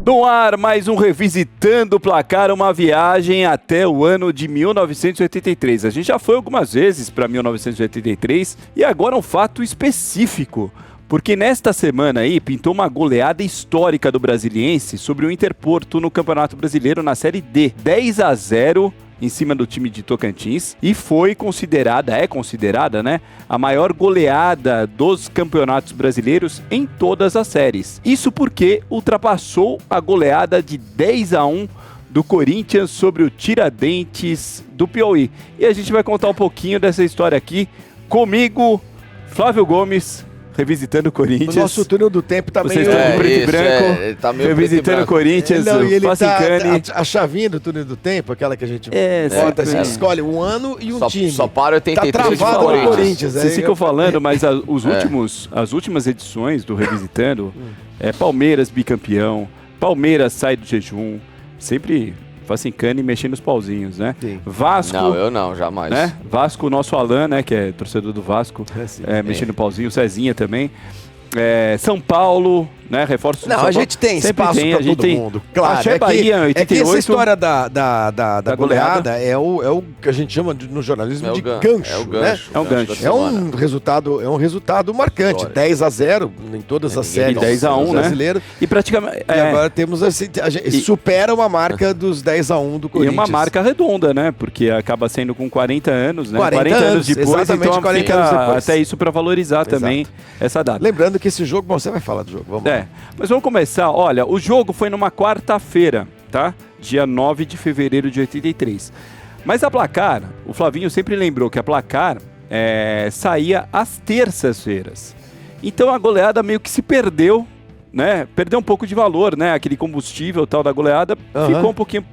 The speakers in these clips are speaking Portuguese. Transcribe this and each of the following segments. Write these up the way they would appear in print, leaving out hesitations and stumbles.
No ar, mais um Revisitando o Placar, uma viagem até o ano de 1983. A gente já foi algumas vezes para 1983 e agora um fato específico, porque nesta semana aí pintou uma goleada histórica do Brasiliense sobre o Interporto no Campeonato Brasileiro na Série D. 10-0 em cima do time de Tocantins e é considerada, né, a maior goleada dos campeonatos brasileiros em todas as séries. Isso porque ultrapassou a goleada de 10-1 do Corinthians sobre o Tiradentes do Piauí. E a gente vai contar um pouquinho dessa história aqui comigo, Flávio Gomes, revisitando o Corinthians. O nosso túnel do tempo tá meio preto e branco. Tá meio revisitando o Corinthians. Não, e ele a chavinha do túnel do tempo, aquela que a gente bota, assim, escolhe um ano e um time. Só para 83 tá travado no Corinthians. Vocês ficam falando, mas as últimas edições do Revisitando é Palmeiras bicampeão, Palmeiras sai do jejum, sempre Facincani mexendo os pauzinhos, né? Sim. Vasco... Não, eu não, jamais. Né? Vasco, o nosso Alan, né, que é torcedor do Vasco, mexendo o pauzinho, o Cezinha também. São Paulo, né, reforços do São Paulo. A gente tem espaço para todo mundo. Claro, Bahia, 88, que essa história da goleada é o que a gente chama no jornalismo de gancho. É o gancho. Né? É um gancho. É um resultado marcante. 10-0 em todas as séries. 10-1, né? Brasileiro. E praticamente... E agora temos assim, supera uma marca dos 10-1 do Corinthians. E uma marca redonda, né? Porque acaba sendo com 40 anos, né? 40 anos depois, exatamente, então 40 anos depois. Até isso para valorizar também essa data. Lembrando que esse jogo, bom, você vai falar do jogo, vamos lá. Mas vamos começar, olha, o jogo foi numa quarta-feira, tá? Dia 9 de fevereiro de 83. Mas a Placar, o Flavinho sempre lembrou que a Placar saía às terças-feiras. Então a goleada meio que se perdeu, né? Perdeu um pouco de valor, né? Aquele combustível tal da goleada ficou um pouquinho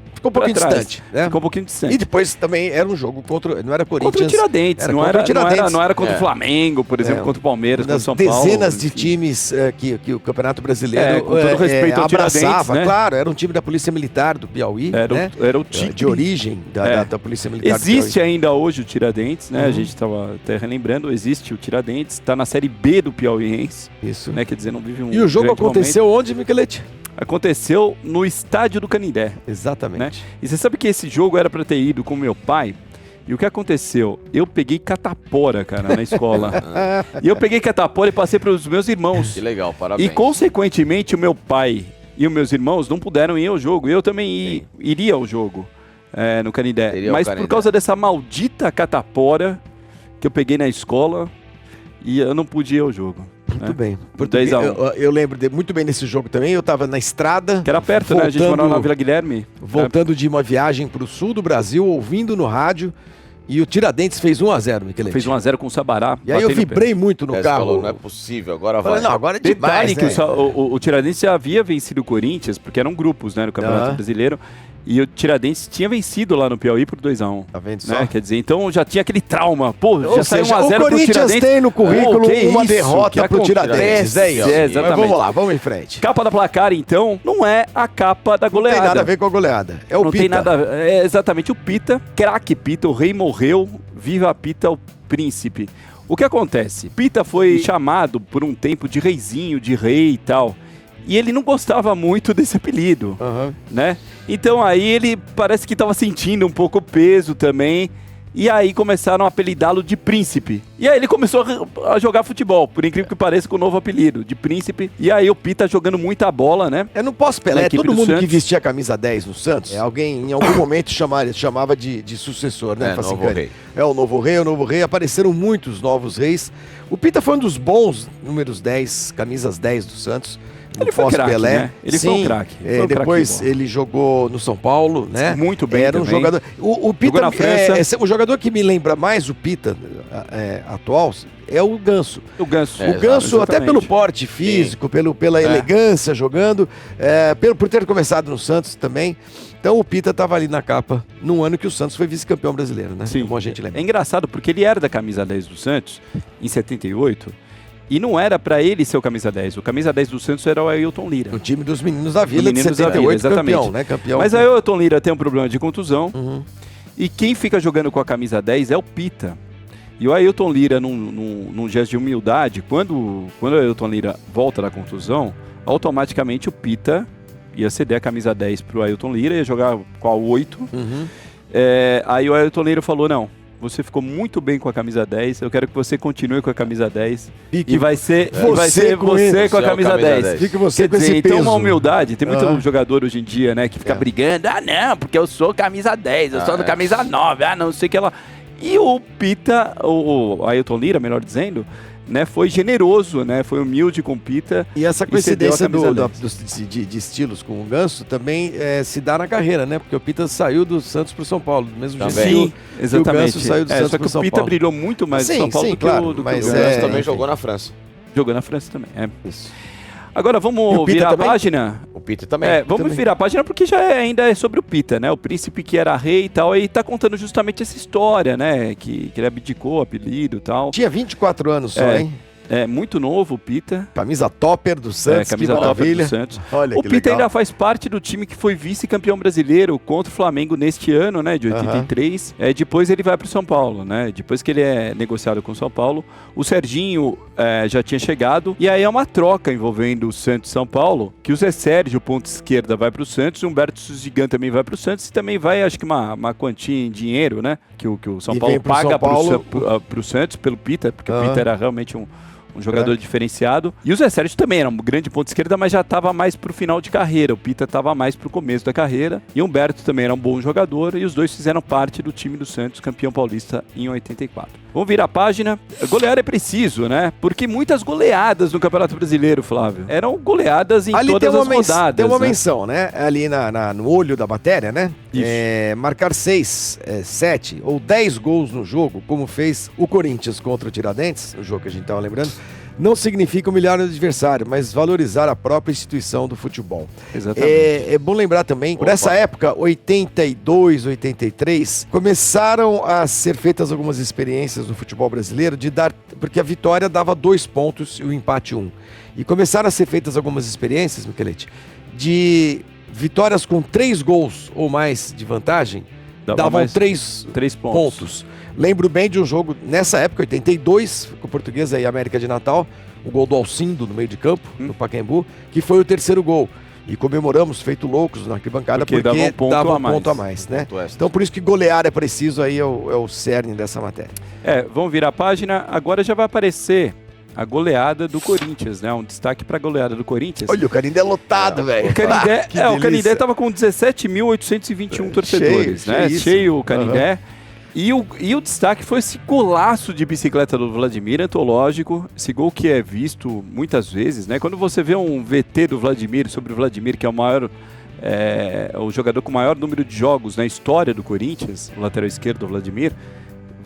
distante, né? Ficou um pouquinho distante. E depois também era um jogo contra, não era Corinthians. Contra o Tiradentes, não era contra o Flamengo, por exemplo, contra o Palmeiras, contra o São Paulo. Dezenas de times que o Campeonato Brasileiro com todo respeito ao abraçava, né? Claro, era um time da Polícia Militar do Piauí, era o time de origem da Polícia Militar Existe ainda hoje o Tiradentes, né? A gente estava até relembrando, existe o Tiradentes, está na Série B do Piauiense. Isso. Né? Quer dizer, não vive um E o jogo aconteceu onde, Michelete? Aconteceu no estádio do Canindé. Exatamente. Né? E você sabe que esse jogo era para ter ido com meu pai. E o que aconteceu? Eu peguei catapora, cara, na escola. E eu peguei catapora e passei para os meus irmãos. Que legal, parabéns. E, consequentemente, o meu pai e os meus irmãos não puderam ir ao jogo. Eu também iria ao jogo no Canindé. Mas por causa dessa maldita catapora que eu peguei na escola, e eu não pude ir ao jogo. Muito bem. 10-1. Eu lembro muito bem desse jogo também. Eu estava na estrada. Que era perto, né? A gente morava na Vila Guilherme. Voltando de uma viagem para o sul do Brasil, ouvindo no rádio. E o Tiradentes fez 1-0, Michelete. Fez 1-0 com o Sabará. E aí eu vibrei muito no carro. Falou, não é possível, agora vai. Não, agora é demais, Detalhe que o Tiradentes já havia vencido o Corinthians, porque eram grupos, né, no Campeonato Brasileiro. E o Tiradentes tinha vencido lá no Piauí por 2-1. Tá vendo né? só? Quer dizer, então já tinha aquele trauma. Pô, já saiu 1-0 pro Tiradentes. O Corinthians tem no currículo uma derrota pro Tiradentes. Exatamente. Mas vamos lá, vamos em frente. Capa da Placar, então, não é a capa da goleada. Não tem nada a ver com a goleada. É o não Pita. Tem nada, exatamente o Pita, craque Pita, o rei morreu, viva Pita, o príncipe. O que acontece? Pita foi chamado por um tempo de reizinho, de rei e tal. E ele não gostava muito desse apelido, né? Então aí ele parece que estava sentindo um pouco o peso também. E aí começaram a apelidá-lo de Príncipe. E aí ele começou a jogar futebol, por incrível que pareça, com o novo apelido, de Príncipe. E aí o Pita jogando muita bola, né? Eu não posso Pelé, todo mundo que vestia a camisa 10 no Santos, alguém em algum momento chamava de sucessor, né? Novo rei. É o novo rei, apareceram muitos novos reis. O Pita foi um dos bons números 10, camisas 10 do Santos. Ele foi craque, Pelé. Né? Ele foi um craque. Depois ele jogou no São Paulo, né? Muito bem. Era um jogador. O Pita, na França. O jogador que me lembra mais o Pita atual é o Ganso. O Ganso. O Ganso, até pelo porte físico, pela elegância jogando, por ter começado no Santos também. Então o Pita estava ali na capa num ano que o Santos foi vice-campeão brasileiro, né? Sim. Como a gente lembra. É engraçado porque ele era da camisa 10 do Santos em 78. E não era pra ele ser o camisa 10. O camisa 10 do Santos era o Ailton Lira. O time dos Meninos da Vila, de 78, campeão, né? Mas o Ailton Lira tem um problema de contusão. E quem fica jogando com a camisa 10 é o Pita. E o Ailton Lira, num gesto de humildade, quando o Ailton Lira volta da contusão, automaticamente o Pita ia ceder a camisa 10 pro Ailton Lira, ia jogar com a 8. Aí o Ailton Lira falou, não, você ficou muito bem com a camisa 10, eu quero que você continue com a camisa 10 e vai ser você com a camisa 10. Fique você com Quer dizer, esse então peso. uma humildade, tem muito jogador hoje em dia, né, que fica brigando, não, porque eu sou camisa 10, eu sou do camisa 9, não sei o que lá. E o Pita, o Ailton Lira, melhor dizendo, né, foi generoso, né, foi humilde com o Pita. E essa cedeu a coincidência camisa de estilos com o Ganso também se dá na carreira, né? Porque o Pita saiu do Santos pro São Paulo, do mesmo jeito Sim, que o exatamente. Ganso saiu do Santos só que pro São o Pita Paulo. brilhou muito mais no São Paulo do que o mas O Ganso. Ganso também enfim. jogou na França. Jogou na França também, Isso. Agora E o vamos Pita virar a também? página. O Pita também. Vamos também. virar a página porque já ainda é sobre o Pita, né? O príncipe que era rei e tal, e tá contando justamente essa história, né? Que ele abdicou o apelido e tal. Tinha 24 anos só, hein? É muito novo o Pita. Camisa topper do Santos, Camisa que top maravilha. do Santos. Olha O que Pita legal. ainda faz parte do time que foi vice-campeão brasileiro contra o Flamengo neste ano, né, de 83. Depois ele vai para o São Paulo, né? Depois que ele é negociado com o São Paulo, o Serginho já tinha chegado. E aí é uma troca envolvendo o Santos e São Paulo, que o Zé Sérgio, ponta esquerda, vai para o Santos, o Humberto Suzigan também vai para o Santos e também vai, acho que uma quantia em dinheiro, né? Que o São E Paulo vem pro paga São Paulo. para o Santos pelo Pita, porque o Pita era realmente um jogador diferenciado. E o Zé Sérgio também era um grande ponto esquerda, mas já estava mais pro final de carreira. O Pita estava mais pro começo da carreira. E o Humberto também era um bom jogador. E os dois fizeram parte do time do Santos, campeão paulista em 84. Vamos virar a página. Golear é preciso, né? Porque muitas goleadas no Campeonato Brasileiro, Flávio. Eram goleadas em Ali todas tem as rodadas. tem uma né? menção, né? Ali no olho da matéria, né? Isso. Marcar 6, 7 ou 10 gols no jogo, como fez o Corinthians contra o Tiradentes, o jogo que a gente estava lembrando, não significa humilhar o adversário, mas valorizar a própria instituição do futebol. Exatamente. É bom lembrar também, por essa época, 82, 83, começaram a ser feitas algumas experiências no futebol brasileiro porque a vitória dava 2 pontos e o empate 1. E começaram a ser feitas algumas experiências, Michelete, de vitórias com 3 gols ou mais de vantagem, davam mais 3 3 pontos. Lembro bem de um jogo, nessa época, 82, com o Portuguesa e América de Natal, o gol do Alcindo no meio de campo, no Pacaembu, que foi o 3º gol. E comemoramos, feito loucos na arquibancada, porque dava um ponto a mais, né? Então, por isso que golear é preciso, aí é o cerne dessa matéria. Vamos virar a página. Agora já vai aparecer a goleada do Corinthians, né? Um destaque para a goleada do Corinthians. Olha, o Canindé lotado, velho. O Canindé estava com 17.821 torcedores, né? Cheio o Canindé. E o destaque foi esse golaço de bicicleta do Vladimir, antológico, esse gol que é visto muitas vezes, né? Quando você vê um VT do Vladimir, sobre o Vladimir, que é o jogador com o maior número de jogos na história do Corinthians, o lateral esquerdo do Vladimir,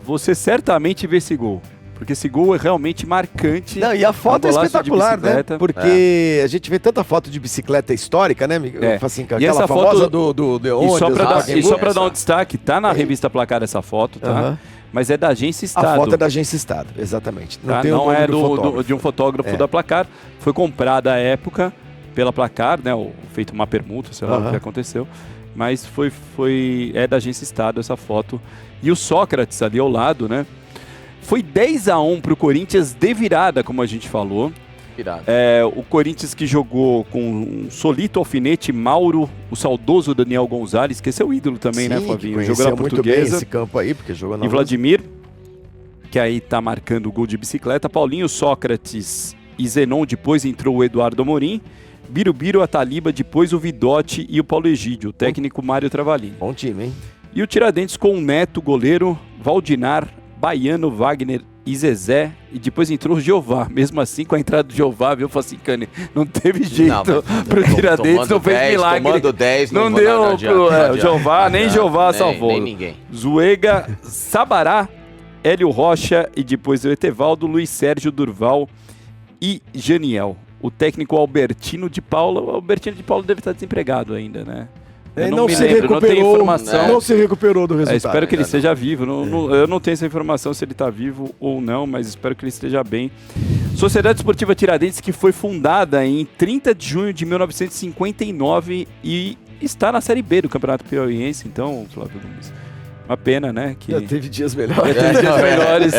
você certamente vê esse gol. Porque esse gol é realmente marcante. Não, e a foto é espetacular, né? Porque a gente vê tanta foto de bicicleta histórica, né? Assim, e essa famosa foto do e só pra dar um destaque, tá na revista Placar essa foto, tá? Mas é da Agência Estado. A foto é da Agência Estado, exatamente. Não é de um fotógrafo da Placar. Foi comprada à época pela Placar, né? Feito uma permuta, sei lá o que aconteceu. Mas é da Agência Estado essa foto. E o Sócrates ali ao lado, né? Foi 10-1 pro Corinthians de virada, como a gente falou. O Corinthians que jogou com um Solito, Alfinete, Mauro, o saudoso Daniel Gonzalez, que esse é o ídolo também, né, Flavinho? Jogou na muito Portuguesa. bem esse campo aí, porque jogou na E Vladimir, que aí tá marcando o gol de bicicleta. Paulinho, Sócrates e Zenon, depois entrou o Eduardo Amorim. Birubiru, Ataliba, depois o Vidotti e o Paulo Egídio, o técnico Mário Travalini. Bom time, hein? E o Tiradentes com o Neto, goleiro, Valdinar, Baiano, Wagner e Zezé, e depois entrou o Jeová. Mesmo assim, com a entrada do Jeová, viu, Facincani, não teve jeito pro Tiradentes, não fez milagre. Tomando 10, não deu pro Jeová, nem Jeová salvou. Nem ninguém. Zuega, Sabará, Hélio Rocha e depois o Etevaldo, Luiz Sérgio Durval e Janiel. O técnico Albertino de Paula. O Albertino de Paula deve estar desempregado ainda, né? Eu não me lembro, não tenho informação. Não se recuperou do resultado. Espero que ele esteja vivo. Eu não tenho essa informação se ele está vivo ou não, mas espero que ele esteja bem. Sociedade Esportiva Tiradentes, que foi fundada em 30 de junho de 1959 e está na Série B do Campeonato Piauiense. Então, Flávio Gomes, Uma pena, né? Que... Já teve dias melhores. melhores.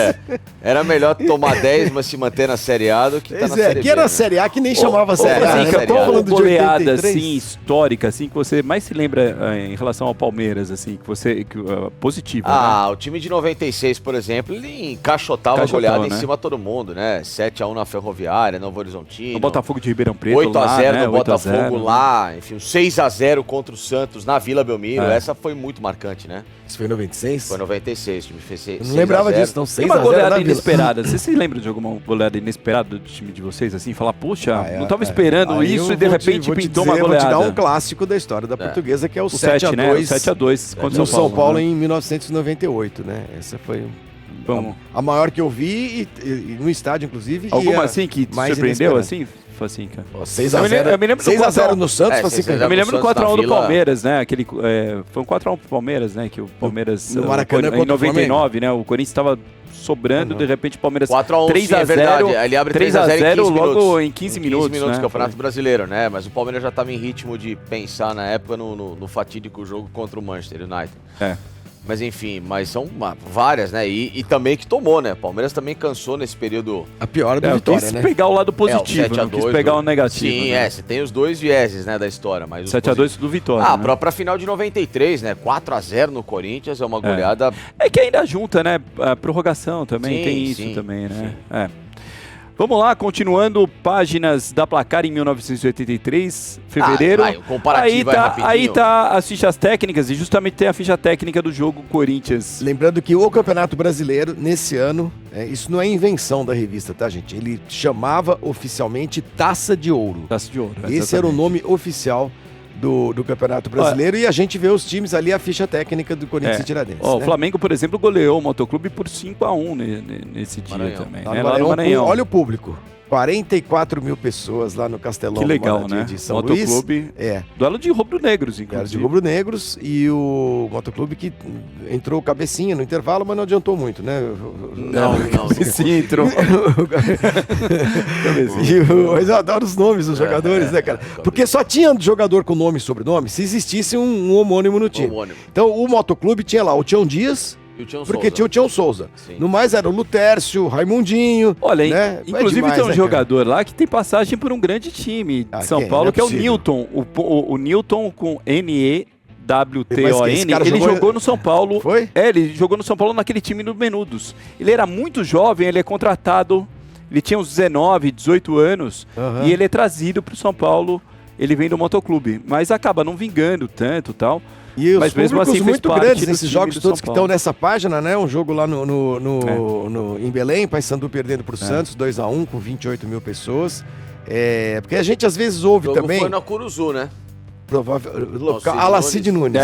Era melhor tomar 10, mas se manter na Série A do que tá na Série B. Que era né? a Série A que nem chamava Assim, Série A. né? Né? Qual Falando de goleada 83. assim, histórica, assim, que você mais se lembra em relação ao Palmeiras, assim, que você... positiva, né? O time de 96, por exemplo, ele encaixotava a goleada em cima de todo mundo, né? 7-1 na Ferroviária, Novo Horizontino. O Botafogo de Ribeirão Preto 8-0 lá, né? no Botafogo 8-0, lá, enfim, 6-0 contra o Santos na Vila Belmiro. Essa foi muito marcante, né? Isso foi em 96? Foi 96, o time fez 6-0. Eu não lembrava disso, então 6-0. Tem uma goleada inesperada. Vocês se lembram de alguma goleada inesperada do time de vocês, assim? Falar, puxa, não tava esperando isso e de repente pintou uma goleada. Vou te dar um clássico da história da Portuguesa, que é o 7-2. Né? O 7-2 contra o São Paulo né? em 1998, né? Essa foi a maior que eu vi e no estádio, inclusive. Alguma assim que te surpreendeu, assim? Assim, cara. 6-0. Eu me lembro do 6-0 no Santos, eu me lembro do 4-1 do Palmeiras, né? Aquele, foi um 4-1 pro Palmeiras, né? Que o Palmeiras. No Maracanã em 99, né? O Corinthians estava sobrando, de repente o Palmeiras 4-1, é verdade. Ele abre 3-0 logo em 15 minutos. 15 minutos né? Campeonato Brasileiro, né? Mas o Palmeiras já estava em ritmo de pensar na época no fatídico jogo contra o Manchester United. Mas enfim, são várias, né? E também que tomou, né? O Palmeiras também cansou nesse período. A pior da vitória, quis né? pegar o lado positivo, não quis pegar o negativo. Sim, né? você tem os dois vieses, né, da história. 7-2 do Vitória. A própria final de 93, né? 4-0 no Corinthians, é uma goleada... É que ainda junta, né? A prorrogação também, tem isso também, né? Vamos lá, continuando, páginas da Placar em 1983, fevereiro. O comparativo aí tá as fichas técnicas e justamente tem a ficha técnica do jogo Corinthians. Lembrando que o Campeonato Brasileiro, nesse ano, isso não é invenção da revista, tá, gente? Ele chamava oficialmente Taça de Ouro. Taça de Ouro, Esse era o nome oficial do Campeonato Brasileiro. E a gente vê os times ali, a ficha técnica do Corinthians e Tiradentes. O Flamengo, por exemplo, goleou o Motoclube por 5-1 nesse dia também. Lá no Maranhão. Olha o público. 44 mil pessoas lá no Castelão. Que legal, né? De São Luís. Motoclube. Duelo de rubro-negros, inclusive. Duelo de rubro-negros e o Motoclube que entrou cabecinha no intervalo, mas não adiantou muito, né? Não. Sim, entrou. Mas eu adoro os nomes dos jogadores, né, cara? Porque só tinha jogador com nome e sobrenome se existisse um homônimo no time. Então o Motoclube tinha lá o Tião Dias, porque tinha o Tião Souza. Sim. No mais era o Lutércio, Raimundinho. Olha, né? inclusive tem um jogador lá que tem passagem por um grande time de São Paulo, que é o Newton. O Newton com N-E-W-T-O-N. Ele jogou no São Paulo. Foi? Ele jogou no São Paulo naquele time do Menudos. Ele era muito jovem, ele é contratado. Ele tinha uns 19, 18 anos. E ele é trazido para o São Paulo. Ele vem do Motoclube, mas acaba não vingando tanto e tal. E os mas mesmo assim muito grandes nesses jogos todos que estão nessa página, né? Um jogo lá em Belém, Paysandu perdendo para o Santos, 2-1 com 28 mil pessoas. Porque a gente às vezes ouve o jogo também... foi na Curuzu, né? Alacide Nunes.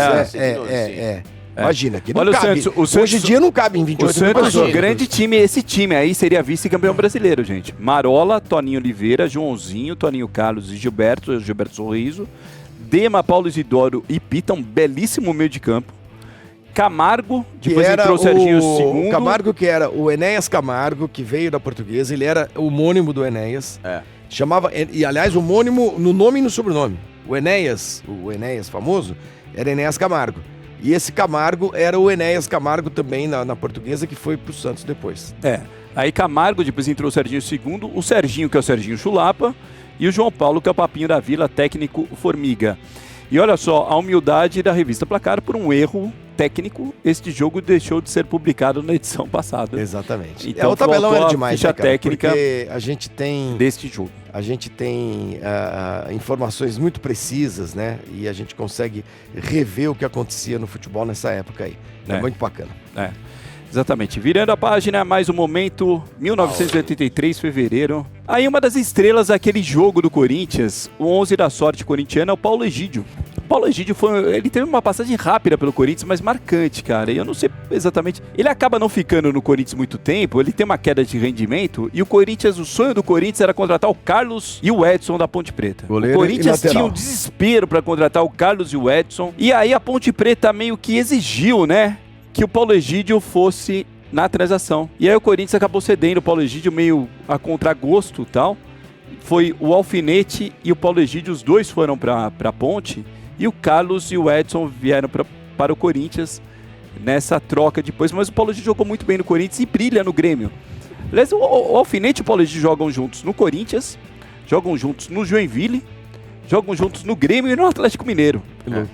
Imagina, que não cabe. Hoje em dia não cabe em 28 mil pessoas. O Santos, grande time, esse time aí seria vice-campeão brasileiro, gente. Marola, Toninho Oliveira, Joãozinho, Toninho Carlos e Gilberto Sorriso. Dema, Paulo Isidoro e Pita, um belíssimo meio de campo. Camargo, depois entrou o Serginho II. Camargo, que era o Enéas Camargo, que veio da Portuguesa, ele era homônimo do Enéas. Chamava, e aliás, homônimo no nome e no sobrenome. O Enéas famoso, era Enéas Camargo. E esse Camargo era o Enéas Camargo também na Portuguesa, que foi pro Santos depois. Aí Camargo, depois entrou o Serginho II, o Serginho, que é o Serginho Chulapa, e o João Paulo, que é o Papinho da Vila, técnico Formiga. E olha só, a humildade da revista Placar, por um erro técnico, este jogo deixou de ser publicado na edição passada. Exatamente. Então, o tabelão era demais, ficha técnica porque a gente tem deste jogo. A gente tem informações muito precisas, né? E a gente consegue rever o que acontecia no futebol nessa época aí. É muito bacana. Exatamente. Virando a página, mais um momento, 1983, fevereiro. Aí uma das estrelas daquele jogo do Corinthians, o 11 da sorte corintiana, é o Paulo Egídio. O Paulo Egídio ele teve uma passagem rápida pelo Corinthians, mas marcante, cara. E eu não sei exatamente... Ele acaba não ficando no Corinthians muito tempo, ele tem uma queda de rendimento, e o sonho do Corinthians era contratar o Carlos e o Edson da Ponte Preta. Goleiro o Corinthians e tinha um desespero para contratar o Carlos e o Edson, e aí a Ponte Preta meio que exigiu, né, que o Paulo Egídio fosse na transação. E aí o Corinthians acabou cedendo o Paulo Egídio meio a contragosto e tal. Foi o Alfinete e o Paulo Egídio, os dois foram para a Ponte, e o Carlos e o Edson vieram para o Corinthians. nessa troca depois, mas o Paulo Egídio jogou muito bem no Corinthians e brilha no Grêmio. Aliás, o Alfinete e o Paulo Egídio jogam juntos no Corinthians, jogam juntos no Joinville, jogam juntos no Grêmio e no Atlético Mineiro.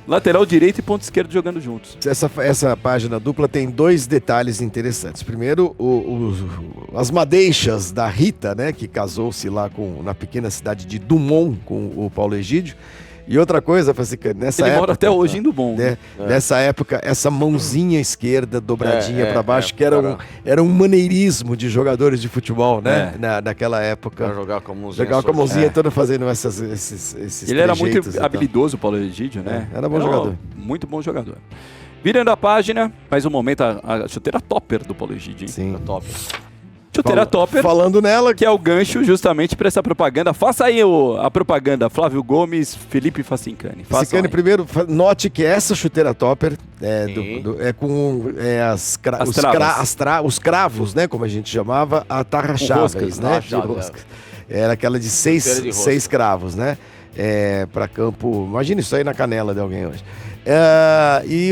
Lateral direito e ponto esquerdo jogando juntos. Essa página dupla tem 2 detalhes interessantes. Primeiro, as madeixas da Rita, né, que casou-se lá na pequena cidade de Dumont com o Paulo Egídio. E outra coisa, Francisco, nessa época... Ele mora até hoje em Dumont. Né? Nessa época, essa mãozinha esquerda dobradinha para baixo, que era um maneirismo de jogadores de futebol, né? Naquela época. Pra jogar com a mãozinha. Jogar com a mãozinha toda fazendo esses Ele era muito habilidoso, o Paulo Egídio, né? Era bom jogador. Muito bom jogador. Virando a página, mais um momento, a chuteira topper do Paulo Egídio, hein? Sim. Top. Chuteira topper. Falando nela, que é o gancho justamente para essa propaganda. Faça aí a propaganda, Flávio Gomes, Felipe Facincani. Facincani, primeiro, note que essa chuteira topper é com os cravos, né, como a gente chamava, atarracháveis, né? Era aquela de seis cravos, né? Para campo. Imagina isso aí na canela de alguém hoje. E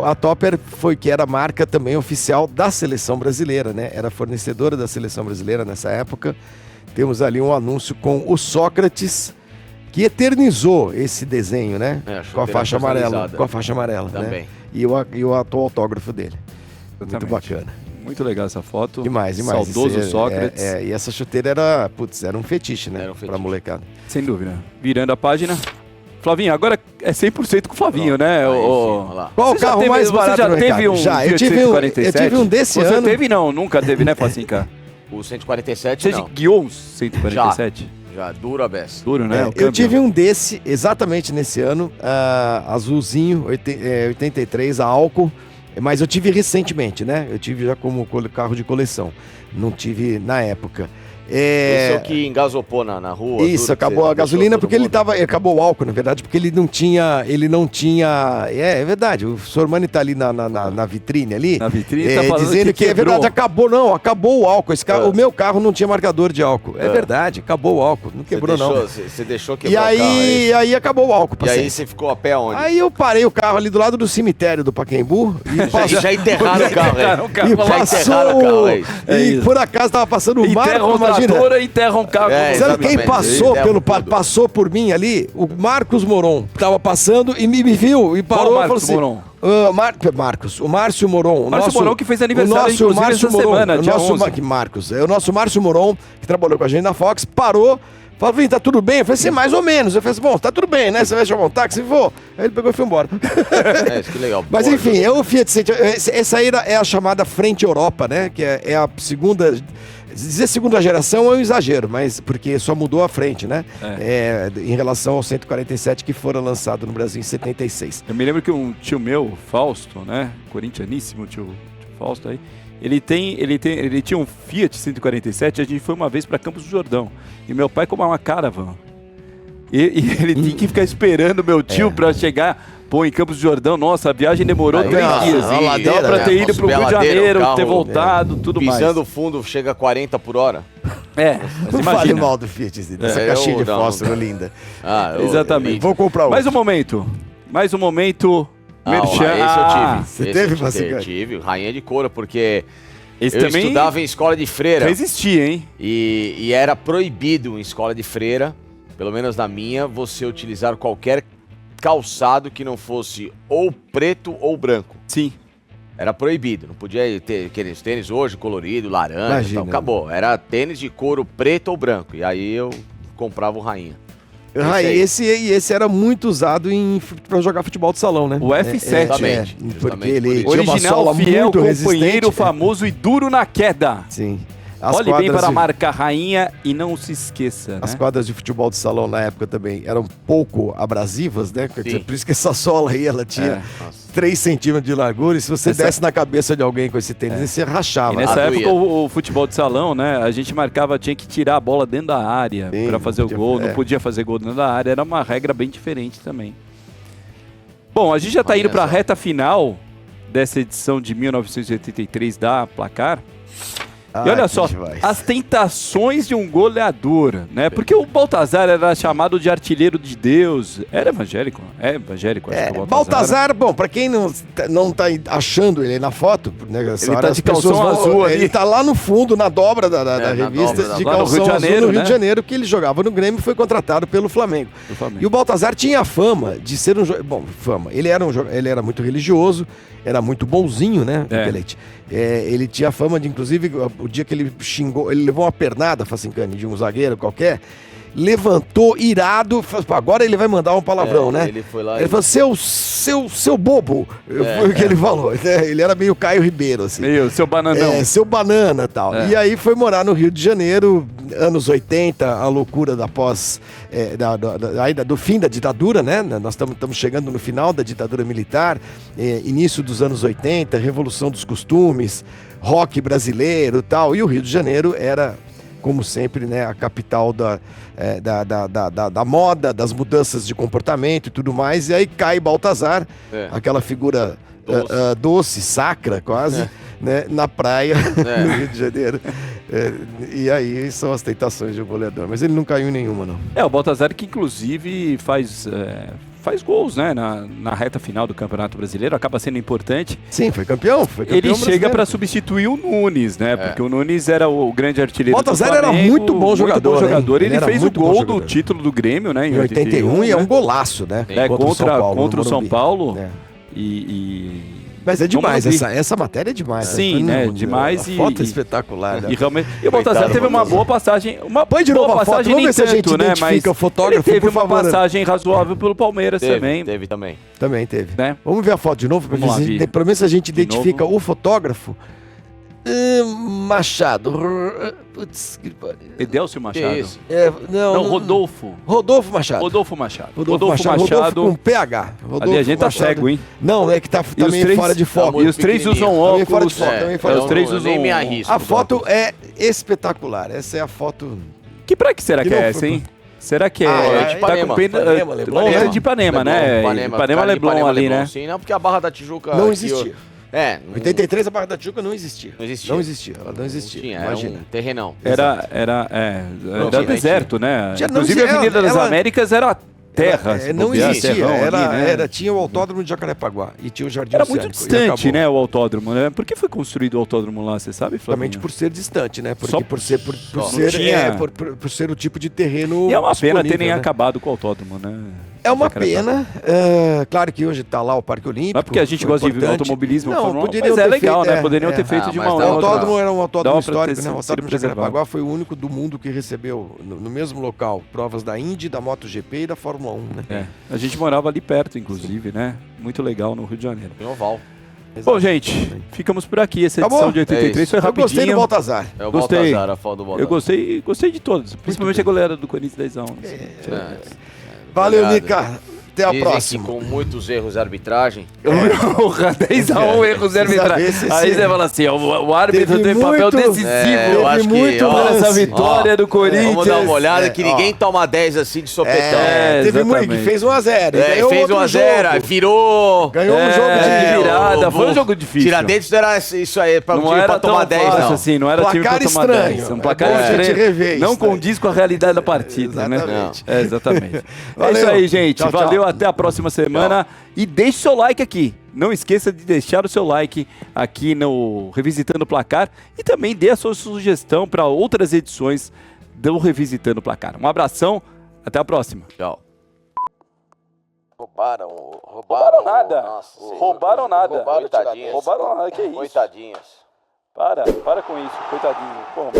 a Topper que era marca também oficial da seleção brasileira, né? Era fornecedora da seleção brasileira nessa época. Temos ali um anúncio com o Sócrates, que eternizou esse desenho, né? Com a faixa amarela. Também. Né? E o autógrafo dele. Muito bacana. Muito legal essa foto. Demais. Saudoso Sócrates. E essa chuteira era um fetiche, né? Pra molecada. Sem dúvida. Virando a página. Flavinho, agora é 100% com o Flavinho, né? Qual o carro mais barato no mercado? Já, eu tive um desse ano. Você teve não, nunca teve, né, Facinca? O 147 não. Você guiou um 147? Já, duro a beça. Duro, né? Eu tive um desse, exatamente nesse ano, azulzinho, 83, a álcool, mas eu tive recentemente, né? Eu tive já como carro de coleção, não tive na época. Esse é o que engasopou na rua. Isso, acabou a gasolina porque acabou o álcool, na verdade, porque ele não tinha, é verdade, o Sormani tá ali na vitrine ali. Na vitrine tá falando dizendo que é verdade, acabou o álcool, o meu carro não tinha marcador de álcool. É verdade, acabou o álcool, não quebrou Você deixou quebrar o carro. E aí acabou o álcool. E aí você ficou a pé onde? Aí eu parei o carro ali do lado do cemitério do Pacaembu. Já enterraram o carro, E passou, e por acaso tava passando o Marcos, enterra um carro. Sabe quem passou por mim ali? O Marcos Moron. Tava passando e me viu e parou. Qual Marcos Moron? O Márcio Moron. Moron que fez aniversário essa semana. O nosso Márcio Moron, que trabalhou com a gente na Fox, parou. Falou, Vim, tá tudo bem? Eu falei assim, mais ou menos. Eu falei assim, bom, tá tudo bem, né? Você vai chamar um táxi? Vou. Aí ele pegou e foi embora. Que legal. Mas enfim, o Fiat 100, essa aí é a chamada Frente Europa, né? Que é a segunda... Dizer segunda geração é um exagero, mas porque só mudou a frente, né? Em relação ao 147 que foram lançado no Brasil em 76. Eu me lembro que um tio meu, Fausto, né? Corintianíssimo tio Fausto aí. Ele tinha um Fiat 147, a gente foi uma vez para Campos do Jordão. E meu pai comprou uma Caravan. E ele tinha que ficar esperando meu tio para chegar... Pô, em Campos do Jordão, nossa, a viagem demorou 3 dias. Dava pra ter ido pro Rio de Janeiro, ter voltado, tudo mais. Pisando fundo, chega a 40 por hora. Não fale mal do Fiat, dessa caixinha de fósforo linda. Exatamente. Vou comprar outro. Mais um momento. Esse eu tive. Você teve, Facincani? Tive, rainha de couro, porque esse eu também estudava em escola de freira. Já existia, hein? E era proibido em escola de freira, pelo menos na minha, você utilizar qualquer calçado que não fosse ou preto ou branco. Sim. Era proibido, não podia ter aqueles tênis hoje colorido, laranja. Imagina. Então, acabou. Era tênis de couro preto ou branco. E aí eu comprava o Rainha. Esse era muito usado para jogar futebol de salão, né? O F7. Porque ele tinha uma sola muito companheiro, famoso e duro na queda. Sim. Olhe bem para a marca Rainha e não se esqueça. As quadras de futebol de salão na época também eram pouco abrasivas, né? Sim. Por isso que essa sola aí, ela tinha 3 centímetros de largura e se você desse na cabeça de alguém com esse tênis, você rachava. E nessa época o futebol de salão, né? A gente tinha que tirar a bola dentro da área para fazer o gol, não podia fazer gol dentro da área, era uma regra bem diferente também. Bom, a gente já está indo para a reta final dessa edição de 1983 da Placar. E olha só, as tentações de um goleador, né? Porque o Baltazar era chamado de artilheiro de Deus. Era evangélico? É evangélico, acho que o Baltazar, bom, pra quem não tá achando ele na foto, né? Ele tá de calção azul ali. Ele tá lá no fundo, na dobra da revista, de calção azul no Rio de Janeiro, que ele jogava no Grêmio e foi contratado pelo Flamengo. E o Baltazar tinha a fama de ser um jogador... Bom, fama. Ele era muito religioso, era muito bonzinho, né, Pelete? Ele tinha a fama de, inclusive, o dia que ele xingou, ele levou uma pernada, Facincani, de um zagueiro qualquer, levantou, irado, agora ele vai mandar um palavrão, né? Ele foi lá ele falou, seu bobo, foi o que ele falou. Ele era meio Caio Ribeiro, assim. Meio, seu bananão. Seu banana e tal. E aí foi morar no Rio de Janeiro, anos 80, a loucura da pós, do fim da ditadura, né? Nós estamos chegando no final da ditadura militar, início dos anos 80, revolução dos costumes, rock brasileiro e tal. E o Rio de Janeiro era, como sempre, né, a capital da moda, das mudanças de comportamento e tudo mais. E aí cai Baltazar, aquela figura doce, sacra quase, né, na praia, no Rio de Janeiro. E aí são as tentações de um goleador. Mas ele não caiu em nenhuma, não. O Baltazar que, inclusive, faz gols, né, na reta final do Campeonato Brasileiro, acaba sendo importante. Sim, foi campeão Ele chega para substituir o Nunes, né, porque o Nunes era o grande artilheiro do Flamengo. Baltazar era muito bom jogador. Ele fez o gol do título do Grêmio, né, em 81, e é um golaço, né, contra o São Paulo. Mas é demais, essa matéria é demais. Sim, né? Demais. A foto é espetacular. Né? E o Baltazar teve uma boa passagem. Põe de novo a foto, vamos ver se a gente identifica o fotógrafo, ele teve uma passagem razoável pelo Palmeiras também. Teve também. Também teve. Né? Vamos ver a foto de novo, pelo menos a gente identifica o fotógrafo. Machado. Putz, que pariu. Edélcio Machado. Não, Rodolfo. Rodolfo Machado. Rodolfo Machado. Rodolfo com PH. Ali a gente tá cego, hein? Não, é que tá também fora de foco. E os três usam óculos. Os três usam óculos. A foto é espetacular. Essa é a foto... Pra que será que é essa, hein? Será que é de Ipanema? É de Ipanema, né? Ipanema Leblon ali, né? Sim, não, porque a Barra da Tijuca... Não existia. Em 83 a Barra da Tijuca não existia. Não existia. Ela não existia. Tinha, imagina. Era um terrenão. Era deserto, né? Inclusive a Avenida das Américas era terra. Não existia. Tinha o autódromo de Jacarepaguá e tinha o Jardim Era muito distante, né, o autódromo, né? Por que foi construído o autódromo lá, você sabe, Flávio? Justamente por ser distante, né? Porque por ser o tipo de terreno. E é uma pena terem acabado com o autódromo, né? É uma pena. Claro que hoje está lá o Parque Olímpico. Não é porque a gente gosta de ver automobilismo, mas é legal, né? Poderiam ter feito de uma outra. O autódromo era um autódromo histórico, né? O autódromo de Jacarepaguá foi o único do mundo que recebeu, no mesmo local, provas da Indy, da MotoGP e da Fórmula 1, né? A gente morava ali perto, inclusive, né? Muito legal no Rio de Janeiro. Em Oval. Bom, gente, ficamos por aqui. Essa edição de 83 foi rapidinho. Eu gostei do Baltazar. Gostei. A foto do Baltazar. Eu gostei de todos, principalmente a goleada do Corinthians 10 Valeu, Mica. Até a próxima. Com muitos erros de arbitragem. 10-1 erros de arbitragem. Aí você fala assim, o árbitro tem papel decisivo. Eu acho que essa vitória do Corinthians. Vamos dar uma olhada que ninguém toma 10 assim de sopetão. Teve muito que fez 1-0. Fez 1-0, virou. Ganhou um jogo de virada. Foi um jogo difícil. Tiradentes não era isso aí pra tomar 10, não. Assim, não era time pra tomar 10. Um placar estranho. Não condiz com a realidade da partida, né? Exatamente. É isso aí, gente. Valeu. Até a próxima semana. E deixe seu like aqui. Não esqueça de deixar o seu like aqui no Revisitando o Placar. E também dê a sua sugestão para outras edições do Revisitando o Placar. Um abração. Até a próxima. Tchau. Roubaram nada. Nossa, roubaram nada. Coitadinhas. Roubaram nada. Que isso? Coitadinhas. Para com isso. Coitadinho. Pô,